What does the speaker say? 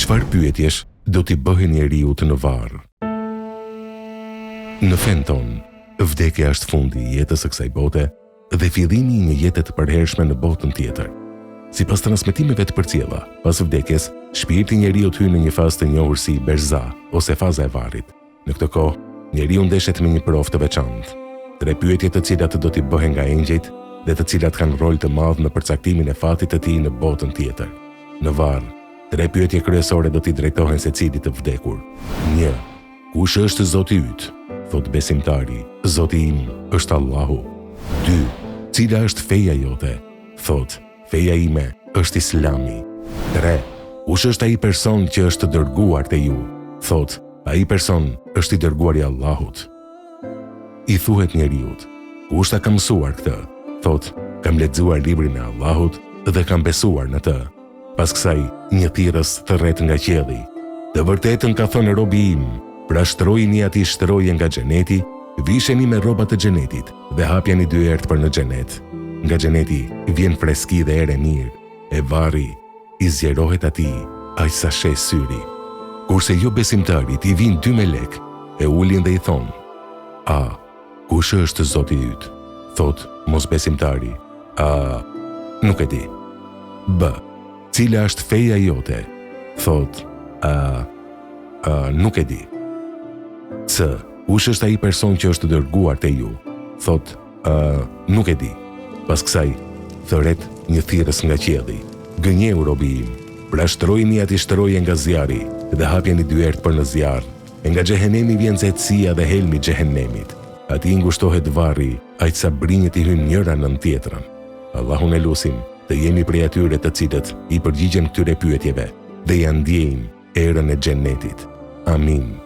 Çfarë pyetjesh do t'i bëhen njeriut në varr? Në fen ton, vdekja është fundi i jetës së kësaj bote dhe fillimi i një jete të përhershme në botën tjetër. Sipas transmetimeve të përcjella, pas vdekjes, shpirti i njeriut hyn në një fazë të njohur si berza ose faza e varrit. Në këtë kohë, njeriu ndeshet me një provë të veçantë. 3 pyetje të cilat do t'i bëhen nga engjëjt dhe të cilat kanë rol të madh në përcaktimin e fatit të tij në botën tjetër. Në varr, 3 pyetje kryesore do t'i drejtohen secilit të vdekur. 1. Kush është Zoti yt? Thot besimtari, Zoti im është Allahu. 2. Cila është feja jote? Thot, feja ime është Islami. 3. Kush është ai person që është dërguar te ju? Thot, ai person është i dërguari i Allahut. I thuhet njeriut, kush ta ka mësuar këtë? Thot, kam lexuar librin e Allahut dhe kam besuar në të. Pas kësaj, një thirrës të rreth nga qielli. Të vërtetën ka thënë robi im, pra shtrojini atij shtroje nga xheneti, visheni me rrobat e xhenetit dhe hapjani dyert për në xhenet. Nga xheneti vjen freski dhe erë e mirë, e varri i zgjerohet atij aq sa shes syri. Kurse jo besimtarit i vijnë 2 melek, e ulin dhe i thonë: A, kush është Zoti yt? Thot, mos besimtari: A, nuk e di. B, cila është feja jote? Thot, nuk e di. C, kush është ai person që është dërguar te ju? Thot, nuk e di. Pas kësaj, thëret një thirrës nga qielli: Gënjeu robi im, pra shtrojini atij shtroje nga zjarri dhe hapjeni dyert për në zjarr. E nga xhehenemi vjen nxehtësia dhe helmi i xhehenemit. Atij ngushtohet varri, aq sa brinjët i hyn njëra nën tjetrën. Allahun e lutim të jemi prej atyre të cilët i përgjigjen këtyre pyetjeve dhe ja ndjejmë erën e xhenetit. Amin.